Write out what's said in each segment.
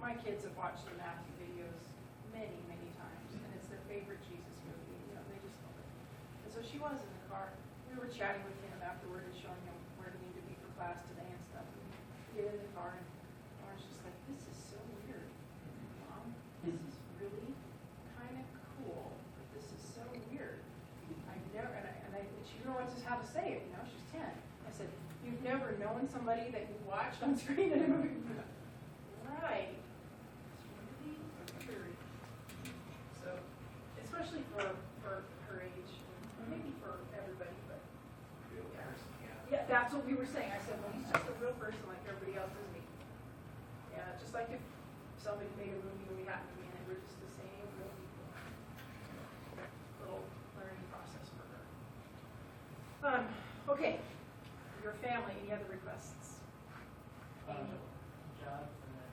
My kids have watched the Matthew videos many, many times, and it's their favorite Jesus movie. You know, they just love it. And so she was in the car. We were chatting with him afterward and showing him where he needed to be for class today and stuff. And we get in the car, and Lauren's just like, "This is so weird, Mom. This is really kind of cool, but this is so weird. I've never," and she didn't know how to say it. You know, she's 10. I said, "You've never known somebody that you watched on screen in a movie?" Right. So, especially for her age, or maybe for everybody, but yeah, that's what we were saying. I said, well, he's just a real person like everybody else, isn't he? Yeah, just like if somebody made a movie and we happened to be in it, we're just the same real people. Little learning process for her. Okay, your family, any other requests? Angel. Jobs and then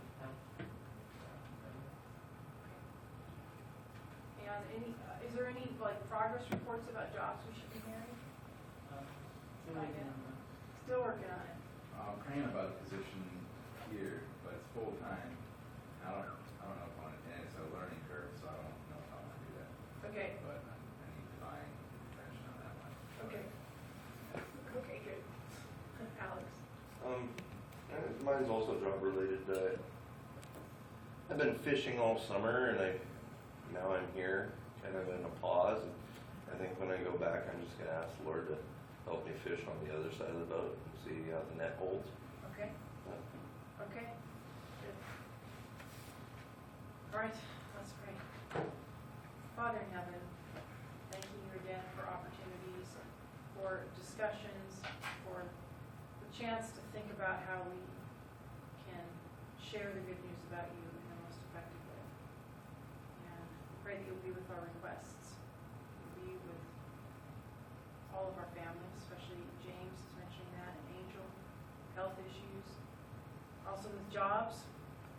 And any, is there any like progress reports about jobs we should be hearing? Still working on it. I'm praying about a position here, but it's full time. I don't know if I want to, and it's a learning curve, so I don't know if I want to do that. Okay. But I need divine intervention on that one. Okay. Okay, good. Alex. Mine's also job related. I've been fishing all summer, and now I'm here, kind of in a pause. I think when I go back, I'm just going to ask the Lord to help me fish on the other side of the boat and see how the net holds. Okay. Okay. Good. All right, let's pray. Father in heaven, thanking you again for opportunities, for discussions, for the chance to think about how we can share the good news about you in the most effective way. And we pray that you'll be with our requests. You'll be with all of our families, especially James is mentioning that, and Angel, health issues. Also with jobs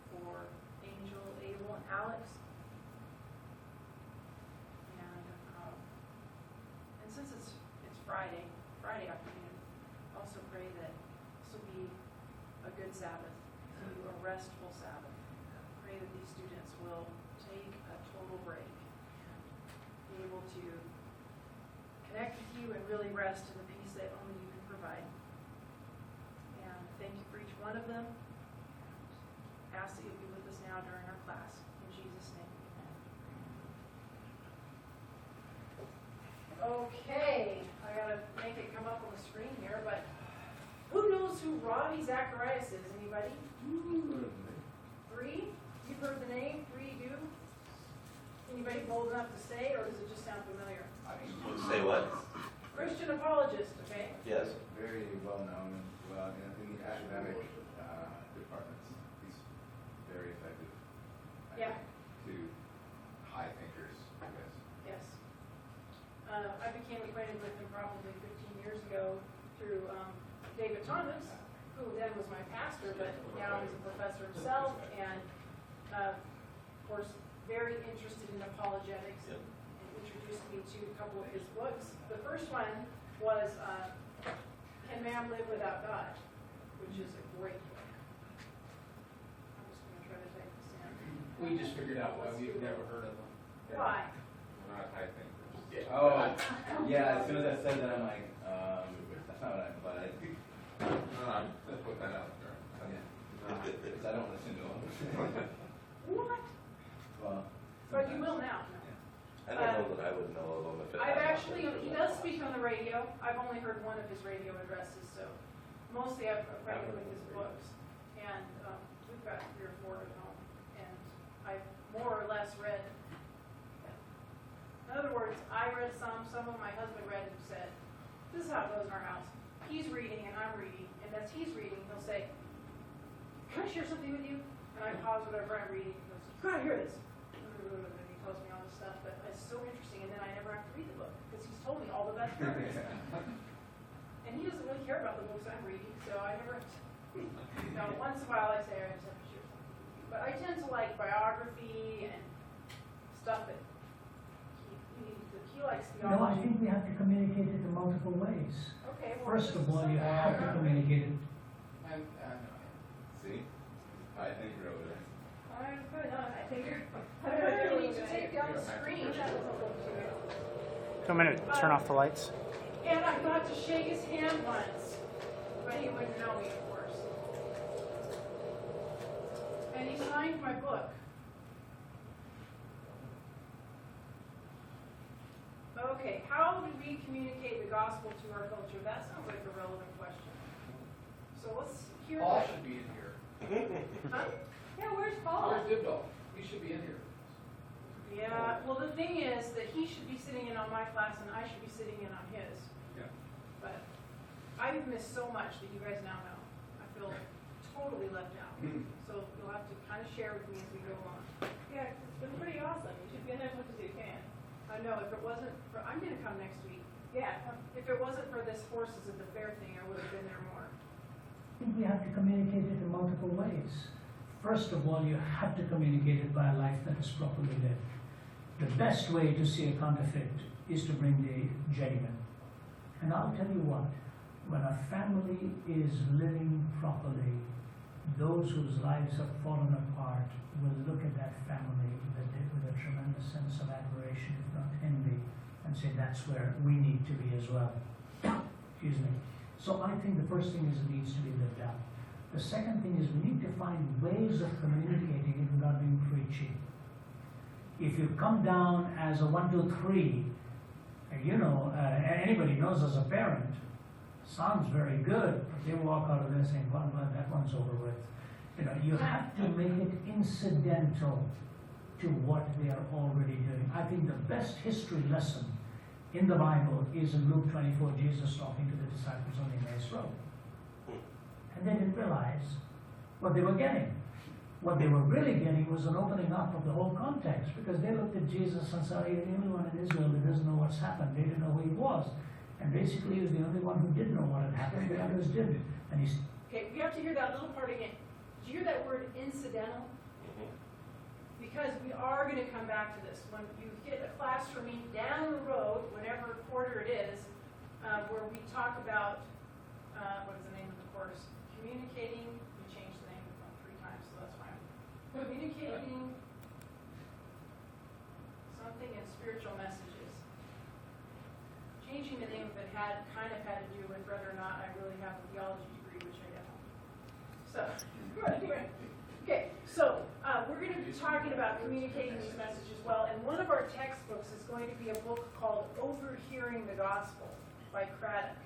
for Angel, Abel, and Alex. And since it's Friday afternoon, also pray that this will be a good Sabbath, a restful Sabbath. Pray that these students will take a total break and be able to connect with you and really rest in the peace that only you can provide. And thank you for each one of them. And ask that you'll be with us now during our class. In Jesus' name, amen. Okay, I gotta make it come up on the screen here, but who knows who Ravi Zacharias is? Anybody? 3? You've heard the name? 3 do? Anybody bold enough to say, or does it just sound familiar? Say what? Christian apologist, okay? Yes. Very well known in the academic departments. He's very effective. Yeah. To high thinkers, I guess. Yes. I became acquainted with him probably 15 years ago through David Thomas, who then was my pastor, but now he's a professor himself, and of course, very interested in apologetics, and introduced me to a couple of his books. The first one was Can Man Live Without God, which is a great book. I'm just going to try to type this in. We just figured out why we've never heard of them. Why? We're not high thinkers. Oh, yeah, as soon as I said that, I'm like, that's not what I implied. Let's put that out there. Because I don't listen to them. What? Well, But you will now. I don't know that I would know of him if it I've had actually, he does speak on the radio. I've only heard one of his radio addresses, so mostly I've read it with his books. And we've got 3 or 4 at home. And I've more or less read. In other words, I read some of my husband read and said, this is how it goes in our house. He's reading and I'm reading, and as he's reading, he'll say, can I share something with you? And I pause whatever I'm reading. He goes, you gotta hear this. And he tells me all this stuff, but it's so interesting, and then I never have to read the book, because he's told me all the best parts. And he doesn't really care about the books I'm reading, so I never have to. Now, once in a while I say, I just have to share something with you. But I tend to like biography and stuff that he likes theology. No, I think we have to communicate it in multiple ways. Okay, well, First of all, you have to communicate it. See? I think over there. I figured. I heard you need to take down the screen. I'm going to turn off the lights. And I got to shake his hand once, but he wouldn't know me, of course. And he signed my book. Okay, how do we communicate the gospel to our culture? That sounds like a relevant question. So let's hear Paul that. should be in here. Huh? Yeah, where's Paul? Where's Dibdall? He should be in here. Yeah, well, the thing is that he should be sitting in on my class and I should be sitting in on his. Yeah. But I've missed so much that you guys now know. I feel totally left out. So you'll have to kind of share with me as we go on. Yeah, it's been pretty awesome. You should be in as much as you can. I know if it wasn't for, I'm going to come next week. Yeah. If it wasn't for this horses at the fair thing, I would have been there more. I think we have to communicate it in multiple ways. First of all, you have to communicate it by a life that is properly lived. The best way to see a counterfeit is to bring the genuine. And I'll tell you what, when a family is living properly, those whose lives have fallen apart will look at that family with a tremendous sense of admiration, if not envy, and say that's where we need to be as well. Excuse me. So I think the first thing is it needs to be lived out. The second thing is we need to find ways of communicating it without being preachy. If you come down as a 1, 2, 3, anybody knows as a parent, sounds very good, but they walk out of there saying, well, that one's over with. You have to make it incidental to what they are already doing. I think the best history lesson in the Bible is in Luke 24, Jesus talking to the disciples on the Emmaus Road. And they didn't realize what they were getting. What they were really getting was an opening up of the whole context, because they looked at Jesus and said, he's the only one in Israel that doesn't know what's happened. They didn't know who he was. And basically he was the only one who did know what had happened. The others didn't. And he's Okay, we have to hear that little part again. Did you hear that word incidental? Because we are going to come back to this. When you get a class from me down the road, whatever quarter it is, where we talk about, what is the name of the course? Communicating, we changed the name 3 times, so that's fine. Communicating something in spiritual messages. Changing the name of it kind of had to do with whether or not I really have a theology degree, which I don't. So, anyway. Okay, so we're going to be talking about communicating these messages well, and one of our textbooks is going to be a book called Overhearing the Gospel by Craddock.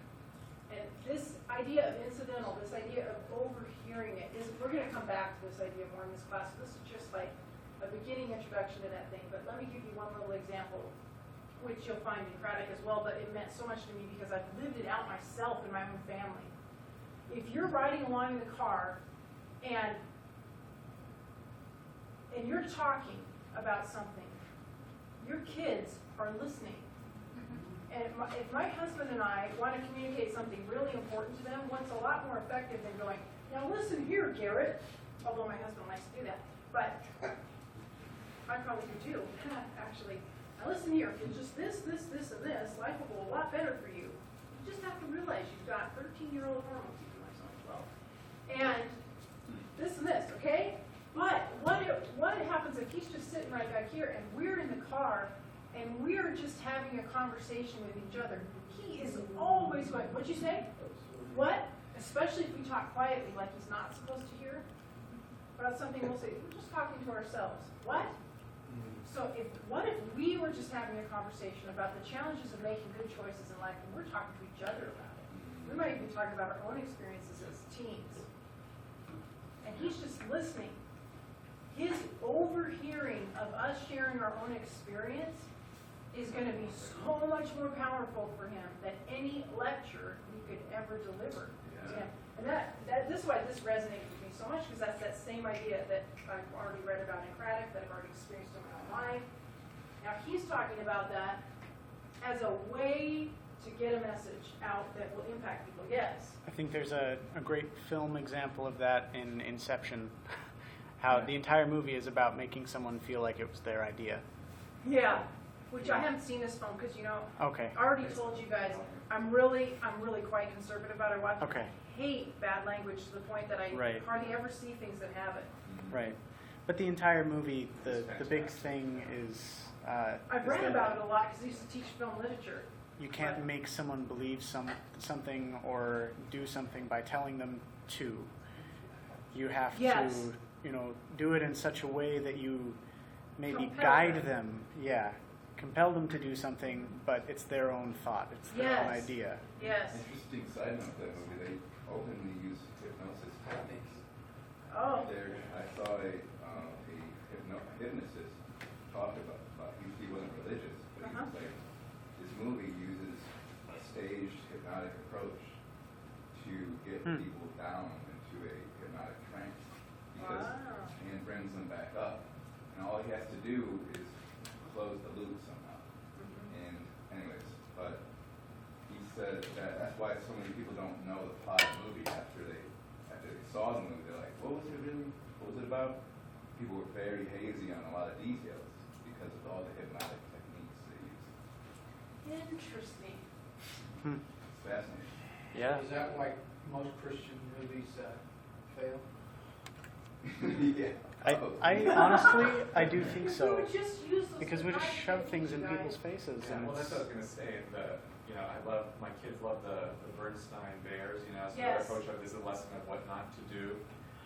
And this idea of incidental, this idea of overhearing it, we're going to come back to this idea more in this class. So this is just like a beginning introduction to that thing, but let me give you one little example, which you'll find in Craddock as well, but it meant so much to me because I've lived it out myself in my own family. If you're riding along in the car and you're talking about something, your kids are listening. And if my husband and I want to communicate something really important to them, what's a lot more effective than going, now listen here, Garrett, although my husband likes to do that, but I probably do too, actually. Now listen here, if you just this, and this, life will go a lot better for you. You just have to realize you've got 13-year-old hormones, you do myself 12. And this and this, okay? But what happens if he's just sitting right back here and we're in the car and we're just having a conversation with each other? He is always going, what'd you say? What? Especially if we talk quietly like he's not supposed to hear about something, we'll say, we're just talking to ourselves. What? So what if we were just having a conversation about the challenges of making good choices in life and we're talking to each other about it? We might even talk about our own experiences as teens. And he's just listening. His overhearing of us sharing our own experience is going to be so much more powerful for him than any lecture we could ever deliver to him. And this is why this resonated with me so much, because that's that same idea that I've already read about in Craddock, that I've already experienced in my own life. Now he's talking about that as a way to get a message out that will impact people. Yes? I think there's a great film example of that in Inception. How the entire movie is about making someone feel like it was their idea. Yeah, which I haven't seen this film because, Okay. I already told you guys, I'm really quite conservative about it. Okay. I hate bad language to the point that I Right. hardly ever see things that have it. Right. But the entire movie, the It's big fantastic. thing is. I've is read that about it a lot because I used to teach film literature. You can't make someone believe something or do something by telling them to. You have Yes. to, do it in such a way that you maybe Compel guide them. them. Yeah, compel them to do something, but it's their own thought. It's their own Yes. idea. Yes. Interesting side note, that movie, they openly use hypnosis techniques. Oh. I saw a hypnotist talk about he wasn't religious, but he was like, this movie uses a staged hypnotic approach to get people down into a hypnotic trance because and brings them back up. And all he has to do is close the loop somehow. And anyways, but he said that that's why so many people don't know the plot of the movie after they saw the movie. They're like, what was it about? People were very hazy on a lot of details because of all the hypnotic techniques they use. Interesting. It's fascinating. Yeah. Is that why most Christian movies fail? Yeah. I honestly, I do think Because we so. would just use those Because we just hypnotic shove things in techniques, people's faces. Yeah, And well, that's it's, what I was gonna say. My kids love the Bernstein Bears. So Yes. the approach of this is a lesson of what not to do.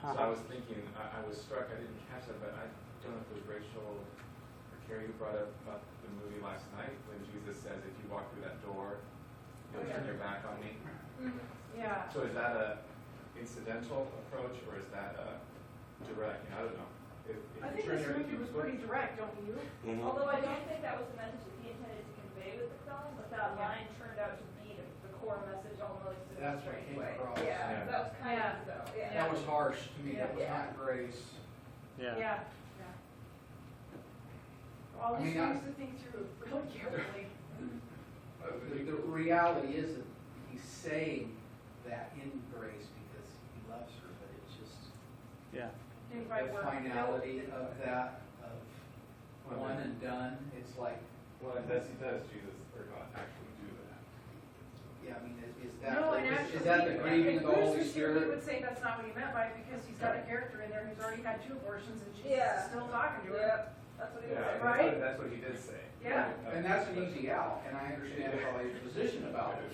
So I was thinking, I was struck. I didn't catch that, but I don't know if it was Rachel or Carrie who brought up about the movie last night when Jesus says, "If you walk through that door, you'll turn your back on me." Yeah. So is that a incidental approach or is that a direct? I don't know. If I you think turn this your- movie was pretty direct, don't you? Mhm. Although I don't think that was the message that he intended to convey with the film, but that line turned out to be the core message almost in a That's what strange came way. across. Yeah, Yeah. that was kind Yeah. of though. Yeah. That was harsh to me. That was Yeah. not grace. yeah. Yeah. All I these mean, I- things to think through really carefully. The reality is that he's saying that in grace because he loves her, but it's just Yeah. Didn't quite the work. finality of that, of one and done. It's like, Well, does Jesus or God actually do that? yeah, I mean, is No, and that, actually, is that the grieving of the if Bruce Holy was here, he Spirit? would say that's not what he meant by it because he's got a character in there who's already had 2 abortions and Jesus Yeah. is still talking to her. Yep. That's what he was Yeah, saying. Right? that's what he did say. Yeah. And that's an easy out, and I understand probably your position about it.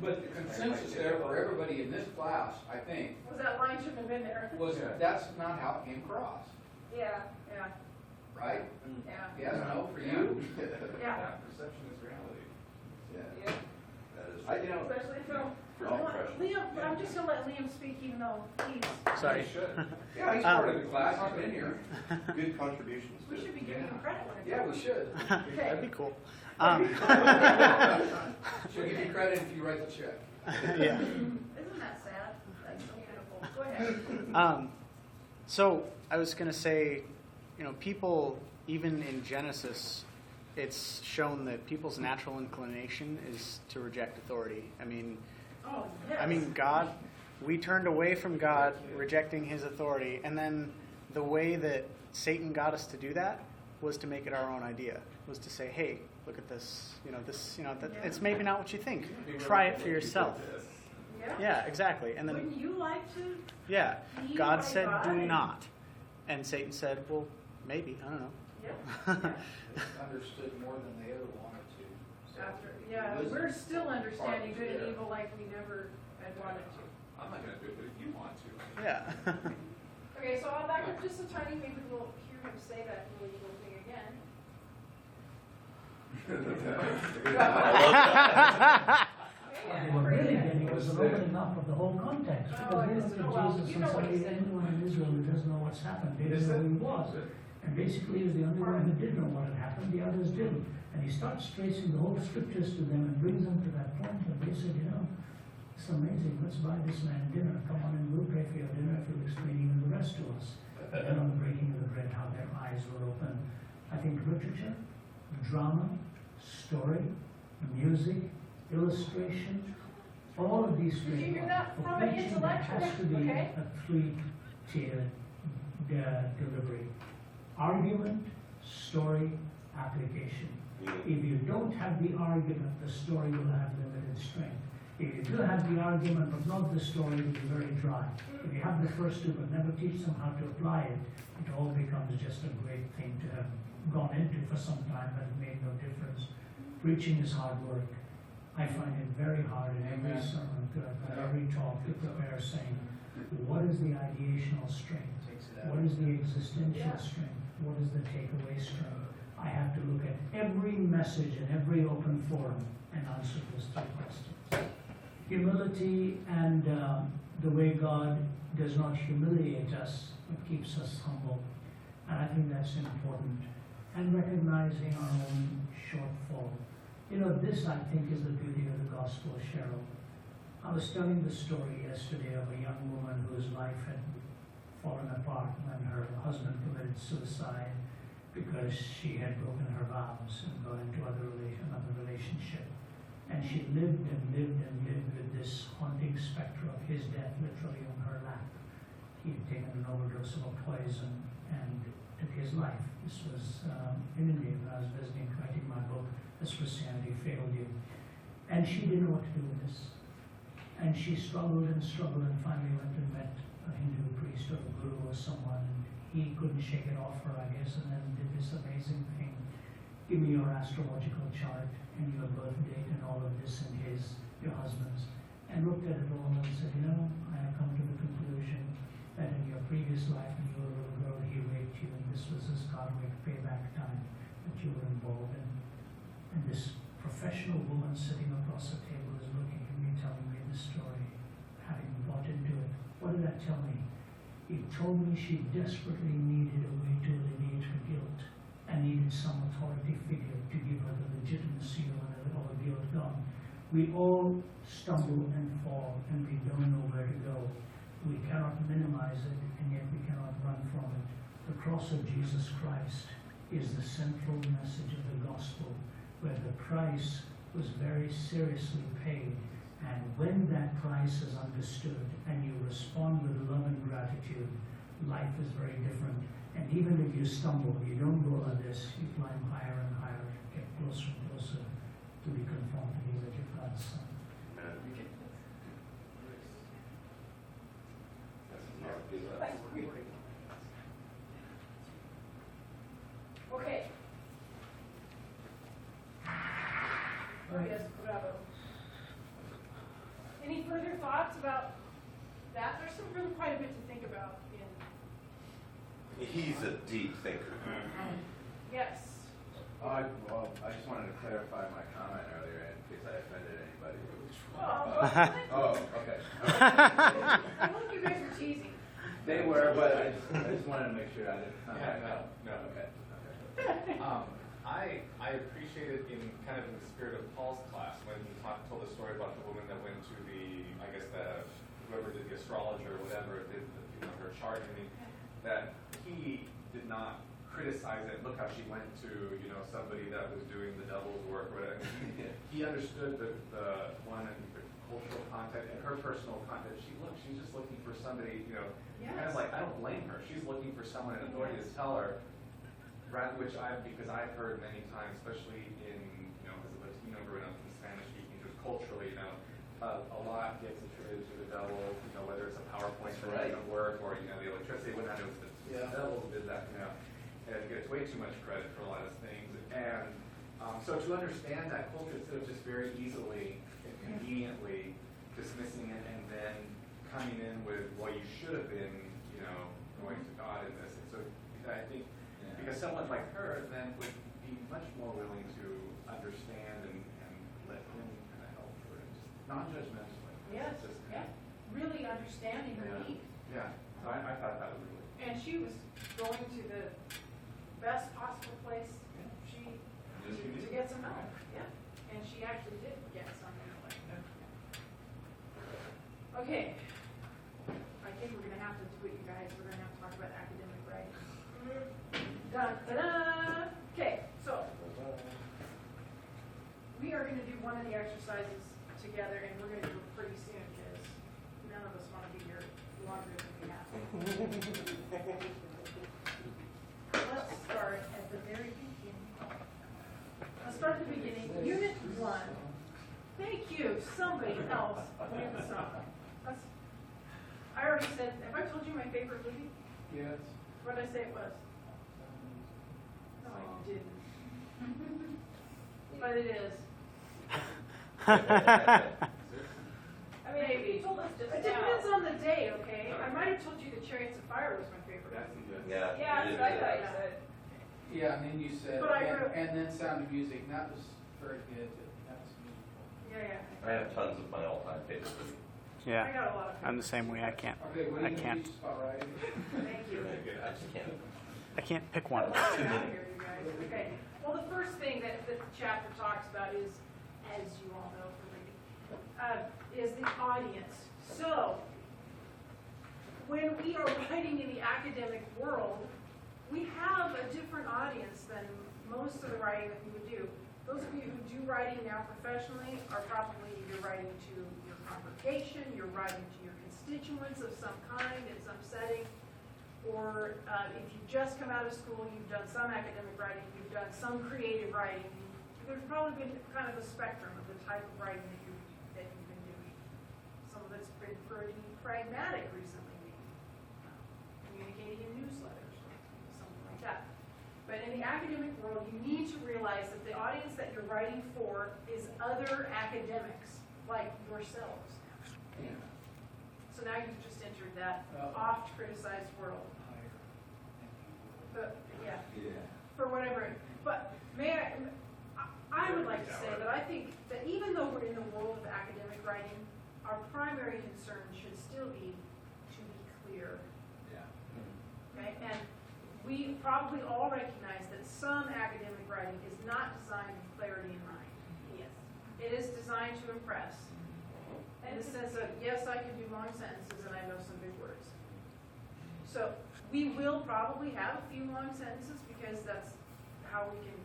But the consensus there for everybody in this class, I think, Was that line shouldn't have been there? was Yeah. that's not how it came across, Yeah. Yeah. right? Yeah. Yes, no, for you? Yeah. Perception is reality. Yeah. Yeah. That is. I, you know, Especially in film. For You all know what, impressions. Liam, I'm just gonna let Liam speak even though he's, Sorry. You should. yeah, he's part of the class, he's been here. Good contributions. we should be giving him credit when it's. Yeah, we should. That'd be cool. She'll give you credit if you write the check. Yeah. Isn't that sad? That's so beautiful. Go ahead. So I was going to say, people, even in Genesis, it's shown that people's natural inclination is to reject authority. Oh, yes. God, we turned away from God, rejecting his authority, and then the way that Satan got us to do that was to make it our own idea, was to say, hey, look at this, it's maybe not what you think. Try it for yourself. Yeah. Yeah, exactly. And then, Wouldn't you like to? yeah, Be God like said, God do and- not. And Satan said, well, maybe, I don't know. Yeah. Understood more than they ever wanted to. So After, yeah, wisdom we're still understanding part good was and there. evil like we never had wanted to. I'm not gonna do it, but if you want to. Yeah. Okay, so I'll back up just a tiny bit, we'll hear him say that really evil thing again. What we're really getting was an opening up of the whole context. Because they looked Oh, well, at Jesus you and know what he somebody, said. anyone in Israel who doesn't know what's happened, they didn't know who he was. And basically he was the only one who did know what had happened, the others didn't. And he starts tracing the whole scriptures to them and brings them to that point where they said, it's amazing, let's buy this man dinner. Come on and we'll pay for your dinner if you'll explain even the rest to us. And then on the breaking of the bread, how their eyes were open. I think literature, drama, story, music, illustration, all of these Did you hear frameworks that? for From an preaching, there has to intellectual, be okay? a three-tiered delivery. Argument, story, application. If you don't have the argument, the story will have limited strength. If you do have the argument but not the story, it will be very dry. If you have the first two but never teach them how to apply it, it all becomes just a great thing to have gone into for some time, but it made no difference. Preaching is hard work. I find it very hard in every sermon, every talk to prepare, saying, what is the ideational strength? What is the existential strength? What is the takeaway strength? I have to look at every message in every open forum and answer those three questions. Humility and the way God does not humiliate us, but keeps us humble. And I think that's important. And recognizing our own shortfall. You know, this I think is the beauty of the gospel, Cheryl. I was telling the story yesterday of a young woman whose life had fallen apart when her husband committed suicide because she had broken her vows and got into another relationship. And she lived and lived and lived with this haunting specter of his death literally on her lap. He had taken an overdose of a poison and took his life. This was in India when I was visiting, writing my book, As Christianity Failed You. And she didn't know what to do with this. And she struggled and struggled and finally went and met a Hindu priest or a guru or someone. And he couldn't shake it off her, I guess, and then did this amazing thing. Give me your astrological chart and your birth date and all of this and your husband's. And looked at it all and said, you know, I have come to the conclusion that in your previous life when you were a little girl, he raped you, and this was his karmic payback time that you were involved in. And this professional woman sitting across the table is looking at me, telling me the story, having bought into it. What did that tell me? It told me she desperately needed a way to alleviate her guilt and needed some authority figure to give her the legitimacy of a guilt gone. We all stumble and fall, and we don't know where to go. We cannot minimize it, and yet we cannot run from it. The cross of Jesus Christ is the central message of the gospel, where the price was very seriously paid. And when that price is understood and you respond with love and gratitude, life is very different. And even if you stumble, you don't go like this, you climb higher and higher, get closer and closer to be conformed to the image of God's Son. Okay. Oh, yes, bravo. Any further thoughts about that? There's some really quite a bit to think about in. He's a deep thinker. Yes. Well, I just wanted to clarify my comment earlier in case I offended anybody. Oh, okay. I hope you guys were teasing. They were, but I just wanted to make sure I didn't. No. Okay. I appreciated in kind of in the spirit of Paul's class when he told the story about the woman that went to whoever did the astrologer or whatever did her chart, that he did not criticize it. Look how she went to somebody that was doing the devil's work or whatever. He understood the one in the cultural context and her personal context. She's just looking for somebody, kind of like, I don't blame her. She's looking for someone in authority to tell her. Because I've heard many times, especially in, as a Latino growing up in Spanish speaking, just culturally, a lot gets attributed to the devil, whether it's a PowerPoint that doesn't work or, the electricity, whatnot, it was the devil did that, and it gets way too much credit for a lot of things. And so to understand that culture instead of just very easily and conveniently dismissing it and then coming in with, well, you should have been, going to God in this. And so I think, because someone like her then would be much more willing to understand and let him kind of help her, just non-judgmentally. Yes, really understanding her need. Yeah, so I thought that was really. And she was going to the best possible place to get some help. Yeah, and she actually did get some help. Okay, I think we're going to have to do it, you guys. We're going to have to talk about academic writing. Da-da-da! Okay, so we are going to do one of the exercises together, and we're going to do it pretty soon because none of us want to be here longer than we have. Let's start at the very beginning. Let's start at the beginning. Unit 1 Thank you, somebody else knew the song. I already said, have I told you my favorite movie? Yes. What did I say it was? No, I didn't. But it is. I mean, if you told us just It now. depends on the day, okay? I might have told you the Chariots of Fire was my favorite. That's good. Yeah. Yeah, it that's what I is. thought you said. Yeah, and then you said, But I wrote- and then Sound of Music, and that was very good, but that was musical. Yeah. I have tons of my all-time favorite movies. I Yeah, got a lot of I'm the same way. I can't. Okay, what I do you can't. think about writing? Thank you. I just can't. I can't pick one. Get out of here, you guys. Okay. Well, the first thing that the chapter talks about is, as you all know from reading, is the audience. So, when we are writing in the academic world, we have a different audience than most of the writing that we would do. Those of you who do writing now professionally are probably, you're writing to your congregation, you're writing to your constituents of some kind in some setting, or if you've just come out of school, you've done some academic writing, you've done some creative writing. There's probably been kind of a spectrum of the type of writing that you've been doing. Some of it's been pretty pragmatic recently, maybe. Communicating in newsletters or something like that. But in the academic world, you need to realize that the audience that you're writing for is other academics, like yourselves. Yeah. So now you've just entered that Oh. oft-criticized world. Higher. But, yeah, Yeah. for whatever. But I would like to say that I think that even though we're in the world of academic writing, our primary concern should still be to be clear. Yeah. Okay? And we probably all recognize that some academic writing is not designed with clarity in mind. Yes. It is designed to impress. In the sense of, yes, I can do long sentences and I know some big words. So we will probably have a few long sentences because that's how we can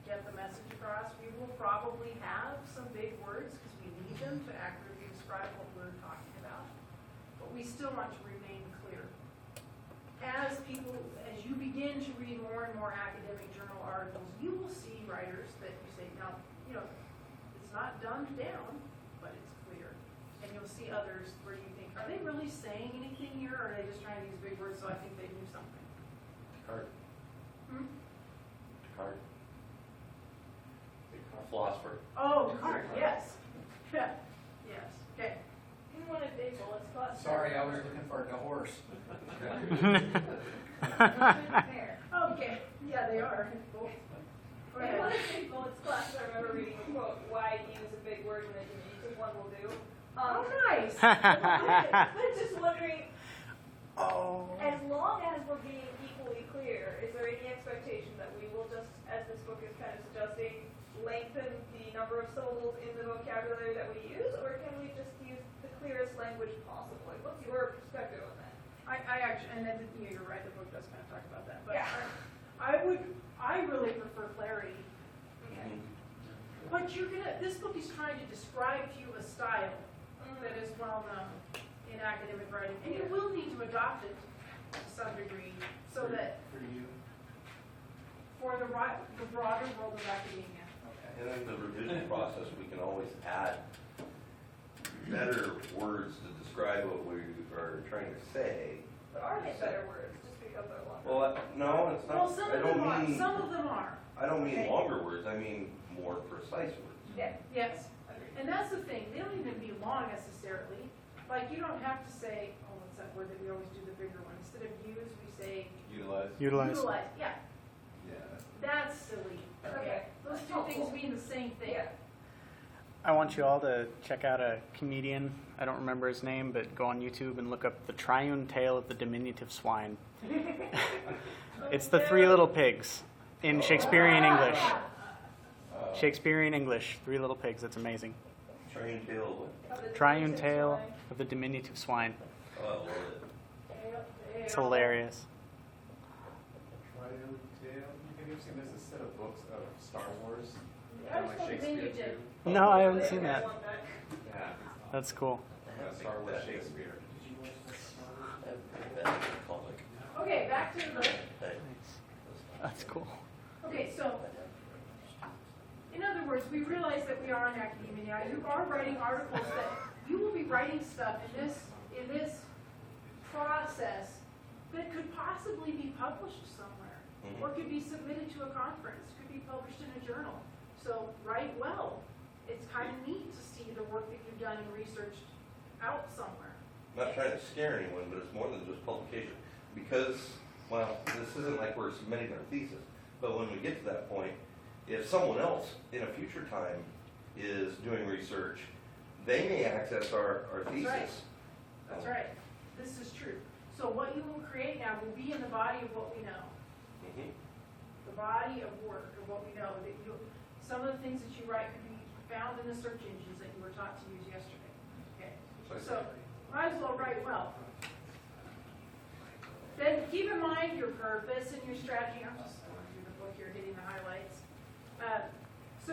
get the message across. We will probably have some big words because we need them to accurately describe what we're talking about. But we still want to remain clear. As you begin to read more and more academic journal articles, you will see writers that you say, now, it's not dumbed down, but it's clear. And you'll see others where you think, are they really saying anything here, or are they just trying to use big words so I think they knew something? Descartes. Hmm? Descartes. Philosopher. Oh, Descartes, yes. Yes, okay. You wanted big bullets, class. Sorry, I was looking for a horse. There. Okay, yeah, they are. Cool. Go You ahead. wanted big bullets, class. I remember reading a quote, why use a big word when a diminutive one will do. Oh, nice. I'm just wondering, Oh. as long as we're being equally clear, is there any expectation that we will just, as this book is kind of suggesting, lengthen the number of syllables in the vocabulary that we use, or can we just use the clearest language possible? Like, what's your perspective on that? I actually, and then, you're right, the book does kind of talk about that, but Yeah. I really prefer clarity. Okay. But this book is trying to describe to you a style that is well known in academic writing, and you will need to adopt it to some degree, so that For you? for the broader world of academia. Okay. And in the revision process, we can always add better words to describe what we are trying to say. But are they better words just because they're longer? Well, no, it's Well, not. some I of them don't are. mean. Some of them are. I don't mean Okay. longer words. I mean more precise words. Yeah. Yes. Agreed. And that's the thing. They don't even be long necessarily. Like you don't have to say, oh, what's that word that we always do the bigger one? Instead of use, we say Utilize. Utilize. utilize. Yeah. Yeah. That's silly. Okay. Those That's two things helpful. mean the same thing. Yeah. I want you all to check out a comedian. I don't remember his name, but go on YouTube and look up The Triune Tale of the Diminutive Swine. It's the Three Little Pigs in Shakespearean English. Shakespearean English, Three Little Pigs. That's amazing. Train tail. Of the Triune diminutive Tale swine. of the Diminutive Swine. Oh, I love it. It's hilarious. Triune Tale. Have you ever seen this set of books of Star Wars? I And was like hoping you Shakespeare did. too? No, I haven't seen I that. want that. Yeah. That's cool. Star Wars Shakespeare. Comic. Okay, back to the. Hey. That's cool. Okay, so In other words, we realize that we are in academia now. You are writing articles that you will be writing stuff in this process that could possibly be published somewhere, or could be submitted to a conference, could be published in a journal. So write well. It's kind of neat to see the work that you've done and researched out somewhere. I'm not trying to scare anyone, but it's more than just publication. Because, well, this isn't like we're submitting our thesis, but when we get to that point, if someone else in a future time is doing research, they may access our thesis. Right. That's right. This is true. So what you will create now will be in the body of what we know. The body of work of what we know. Some of the things that you write could be found in the search engines that you were taught to use yesterday. Okay. So might as well write well. Then keep in mind your purpose and your strategy. I'm just going through the book here, hitting the highlights. So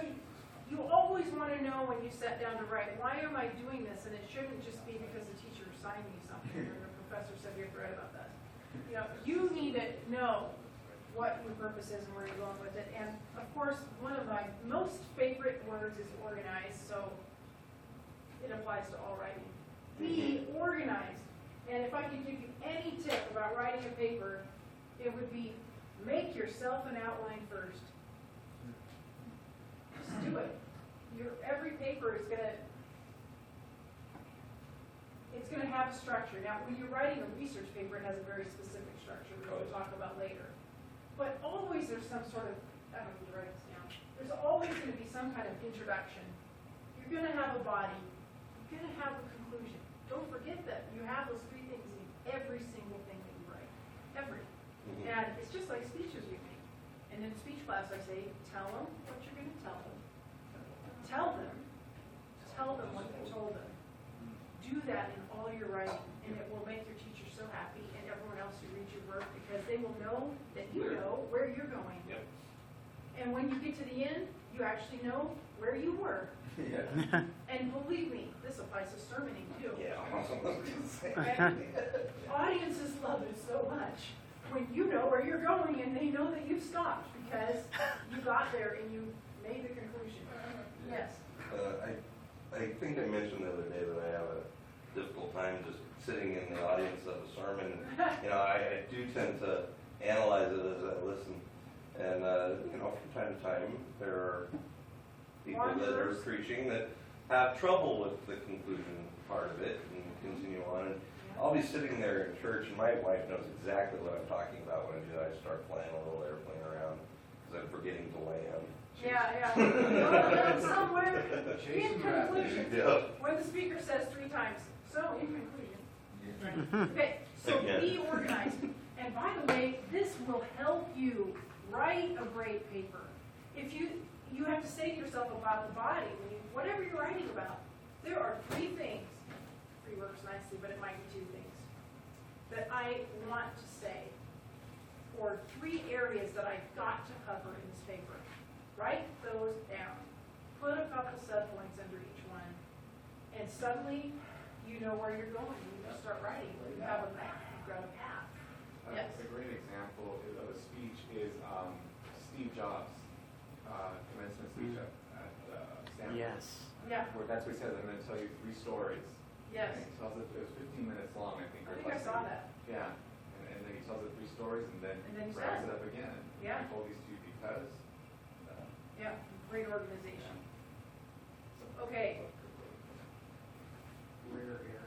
you always want to know when you sit down to write, why am I doing this? And it shouldn't just be because the teacher assigned me something or the professor said you have to write about that. You need to know what your purpose is and where you're going with it. And of course, one of my most favorite words is organized, so it applies to all writing. Be organized. And if I could give you any tip about writing a paper, it would be make yourself an outline first. Just do it. Every paper is gonna have a structure. Now, when you're writing a research paper, it has a very specific structure, which we'll talk about later. But always there's some sort of, I don't need to write this down, there's always going to be some kind of introduction. You're going to have a body. You're going to have a conclusion. Don't forget that you have those three things in every single thing that you write. Every. And it's just like speeches we make. And in speech class I say, tell them what you're going to tell them. Tell them what you told them. Do that in all your writing, and it will make your teacher so happy and everyone else who reads your work, because they will know that you know where you're going. Yep. And when you get to the end, you actually know where you were. Yeah. And believe me, this applies to sermoning too. Yeah. And audiences love it so much when you know where you're going and they know that you've stopped because you got there and you made the conclusion. Yes. I think I mentioned the other day that I have a difficult time just sitting in the audience of a sermon. I do tend to analyze it as I listen. And, from time to time, there are people that are preaching that have trouble with the conclusion part of it and continue on. And I'll be sitting there in church, and my wife knows exactly what I'm talking about when I start flying a little airplane around because I'm forgetting to land. Yeah. Somewhere in conclusion, Yeah. when the speaker says 3 times, so in conclusion. Right. Okay, so be organized. And by the way, this will help you write a great paper. If you have to say to yourself about the body, whatever you're writing about, there are 3 things. 3 works nicely, but it might be 2 things that I want to say, or 3 areas that I've got to cover in this paper. Write those down. Put a couple subpoints under each one, and suddenly you know where you're going. You just start writing. You have a map. You've got a path. Yes. A great example of a speech is Steve Jobs' commencement speech at Stanford. Yes. Yeah. Where that's what he says, I'm going to tell you 3 stories. Yes. And he tells it was 15 minutes long, I think. I think I saw that. Yeah. And then he tells it 3 stories and then he wraps says it up again. Yeah. I told these to you because. Yeah. Great organization. Okay. Rare air.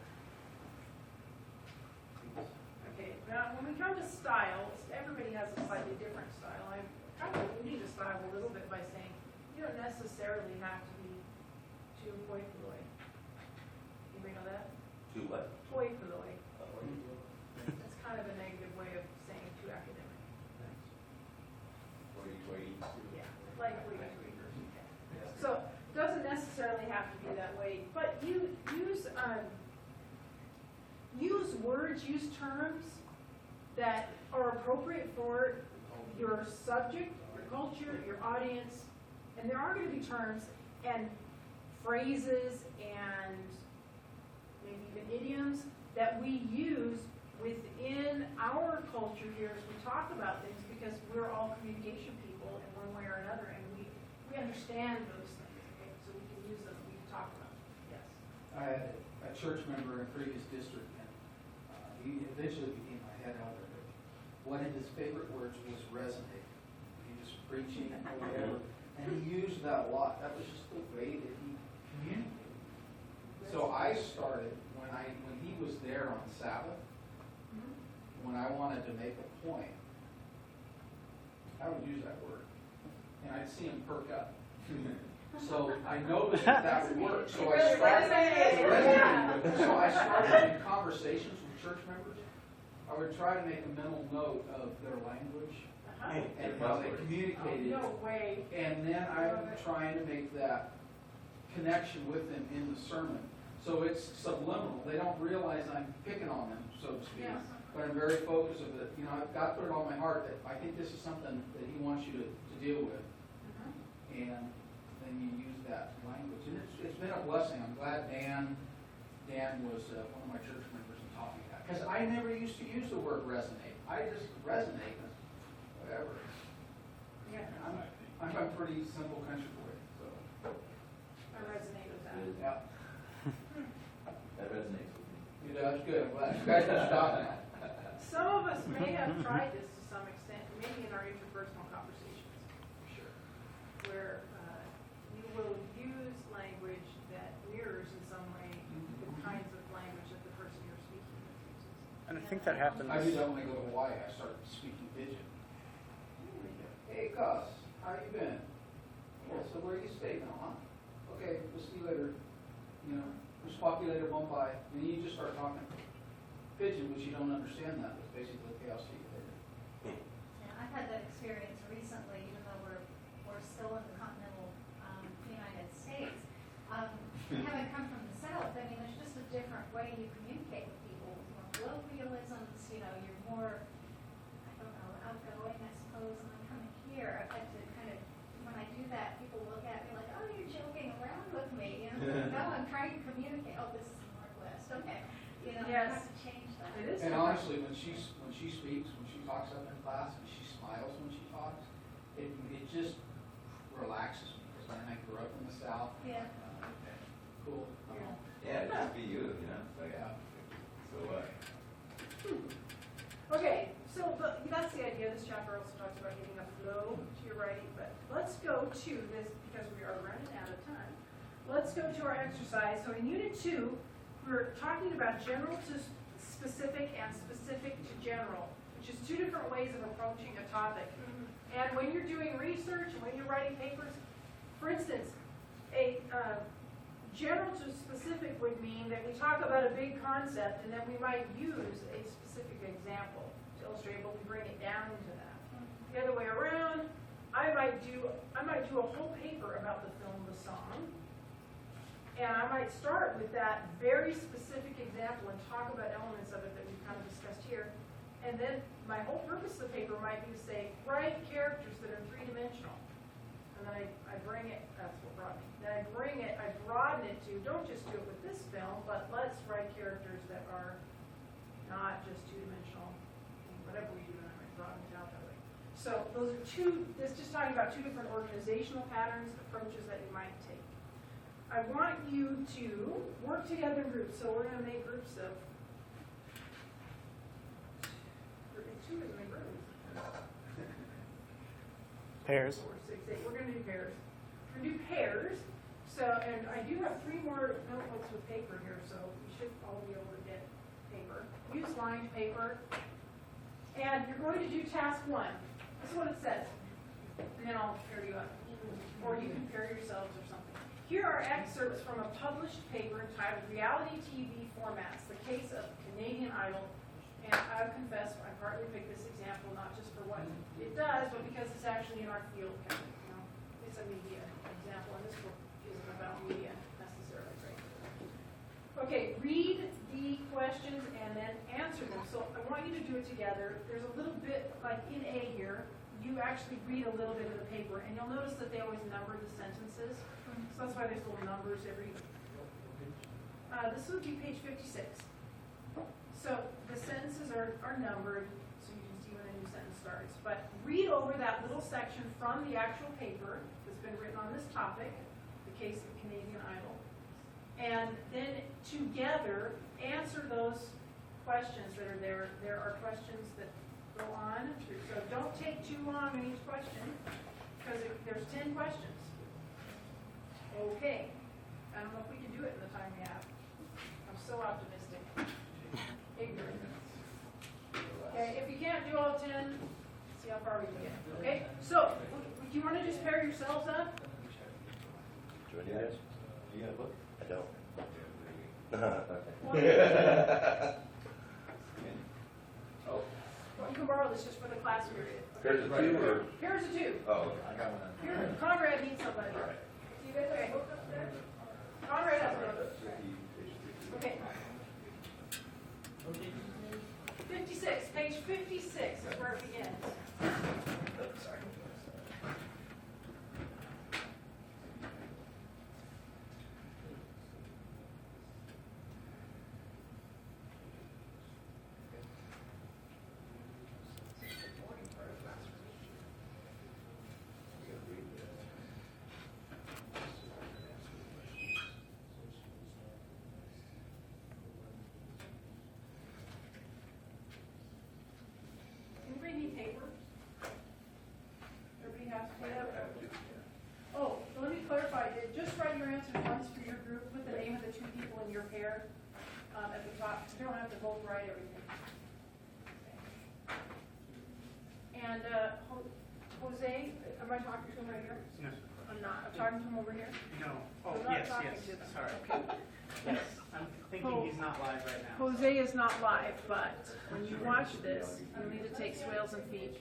Okay. Now, when we come to style, everybody has a slightly different style. I'm kind of alluding to style a little bit by saying you don't necessarily have to be too poipolloi. Anybody know that? To what? Poipolloi. That's kind of a negative way of saying too academic. Yeah, like we. So it doesn't necessarily have to be that way, but you use words, use terms that are appropriate for your subject, your culture, your audience, and there are going to be terms and phrases and maybe even idioms that we use within our culture here as we talk about things, because we're all communication people in one way or another, and we we understand those things, okay, so we can use them, we can talk about them, yes. I had a church member in a previous district, and he eventually became my head elder. But one of his favorite words was resonate. He was preaching or whatever, and he used that a lot. That was just the way that he communicated. So I started when he was there on Sabbath. When I wanted to make a point, I would use that word, and I'd see him perk up. So I noticed that would work. So I started in conversations with church members. I would try to make a mental note of their language and how they communicated. No way. And then I'm trying to make that connection with them in the sermon. So it's subliminal. They don't realize I'm picking on them, so to speak. Yes. But I'm very focused of it. You know, I've got to put it on my heart that I think this is something that he wants you to deal with. And then you use that language. And it's been a blessing. I'm glad Dan was one of my church members and taught me that. Because I never used to use the word resonate. I just resonate with whatever. Yeah. I'm a pretty simple country boy. So. I resonate with that. Yeah. That resonates with me. You know, that's good. I'm glad you guys know what you're talking about. Some of us may have tried this to some extent, maybe in our interpersonal conversations, Sure. where you will use language that mirrors in some way the kinds of language that the person you're speaking with uses. And I think that happens. I do that when I go to Hawaii. I start speaking pidgin. Hey, Cuz, how you been? Well, so where you stay now, huh? Okay, we'll see you later. You know, just walk you later, won't by. And then you just start talking pidgin, which you don't understand that, but basically, okay, I'll see you later. Yeah, I've had that experience recently, even though we're still in the continental United States. Having come from the South, I mean, there's just a different way you communicate with people, with more colloquialisms, you know, you're more, I don't know, outgoing, I suppose, and I'm coming here, I've had to kind of, when I do that, people look at me like, oh, you're joking around with me, you know, no, I'm trying to communicate, oh, this is the Northwest, okay, you know, I have to change that. It is. And honestly, when she speaks, when she talks up in class, and she smiles when she talks, it just relaxes me. Because I grew up in the South. Yeah. Cool. Yeah, just be you, you know? Like, Yeah. so what? Okay, so that's the idea. This chapter also talks about getting a flow to your writing, but let's go to this, because we are running out of time. Let's go to our exercise. So in Unit 2, we're talking about general to specific and specific to general, which is two different ways of approaching a topic. And when you're doing research and when you're writing papers, for instance, a general to specific would mean that we talk about a big concept and then we might use a specific example to illustrate, but we bring it down into that. The other way around, I might do a whole paper about the film The Song, and I might start with that very specific example and talk about elements of it that we've kind of discussed here. And then my whole purpose of the paper might be to say, write characters that are three-dimensional. And then I bring it, that's what brought me. Then I broaden it to, don't just do it with this film, but let's write characters that are not just two-dimensional. Whatever we do, and I might broaden it out that way. So those are this is just talking about two different organizational patterns, approaches that you might take. I want you to work together in groups. So we're going to make groups of, two is my group. Pairs. 4, 6, 8. We're going to do pairs. We're going to do pairs. So, and I do have 3 more notebooks with paper here, so you should all be able to get paper. Use lined paper. And you're going to do task 1. This is what it says. And then I'll pair you up. Or you can pair yourselves or something. Here are excerpts from a published paper entitled Reality TV Formats, the Case of Canadian Idol. And I confess, I partly picked this example not just for what it does, but because it's actually in our field. It's a media example, and this book isn't about media necessarily. Right? Okay, read the questions and then answer them. So I want you to do it together. There's a little bit, like in A here, you actually read a little bit of the paper, and you'll notice that they always number the sentences. So that's why there's little numbers every. This would be page 56. So the sentences are numbered, so you can see when a new sentence starts. But read over that little section from the actual paper, because been written on this topic, the case of Canadian Idol, and then together answer those questions that are there. There are questions that go on, so don't take too long in each question, because there's 10 questions. Okay, I don't know if we can do it in the time we have. I'm so optimistic. Ignorant. Okay, if you can't do all 10, see how far we can get. Okay, so do you want to just pair yourselves up? Do you guys? You got a book? I don't. Oh, Well, you can borrow this just for the class period. Here's a 2 or? Here's a 2. Oh, I got one. Here, Conrad needs somebody. all right. Do you guys have a book up there? Conrad has one. Okay. 56, page 56 is where it begins. Sorry. Anybody need paper? Everybody has paper? Oh, let me clarify, just write your answers once for your group, put the name of the 2 people in your pair at the top. You don't have to both write everything. And Jose, am I talking to him right here? No. I'm not, I'm talking to him over here? No. Oh, I'm not yes, talking yes. to them. Sorry. Okay. Yes, I'm thinking he's not live right now. Jose is not live, but when you watch this, you'll need to take Swales and Feet,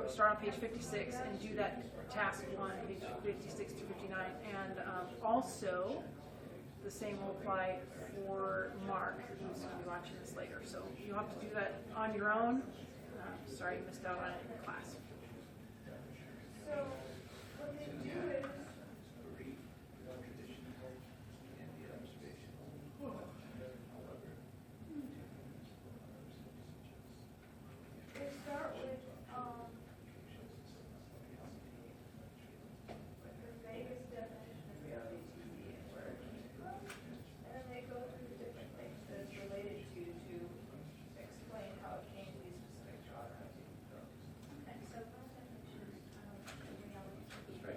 start on page 56 and do that task 1, page 56 to 59. And also, the same will apply for Mark, who's going to be watching this later. So you'll have to do that on your own. Sorry you missed out on it in class. So, what they do is, they start with, the vaguest definition of reality TV and where it came from, and then they go through the different things that it's related to explain how it came to these specific genres. Okay, so first definition of reality TV.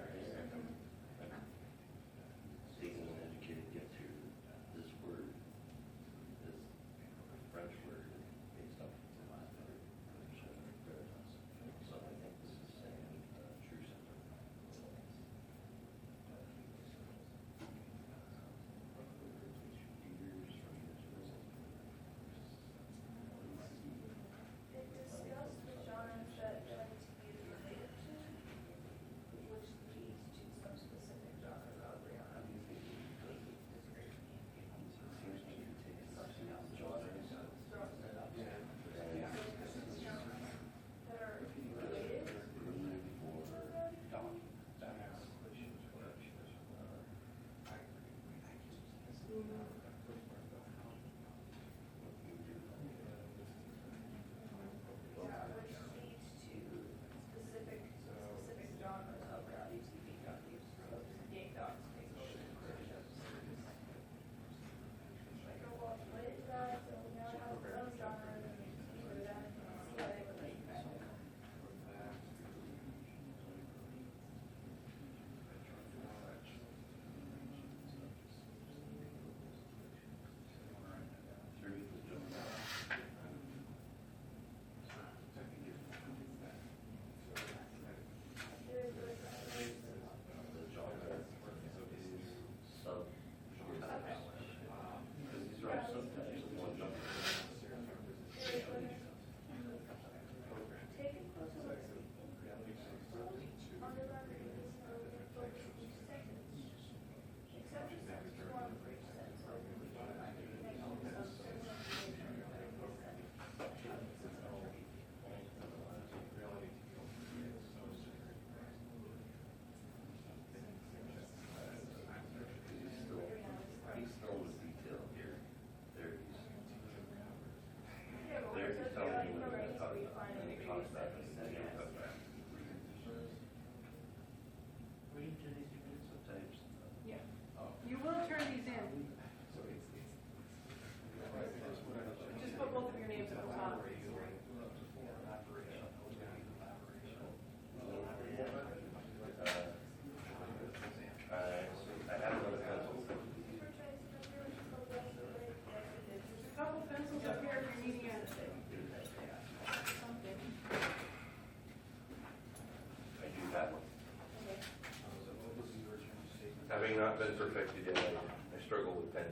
Having not been perfected yet, I struggle with pen.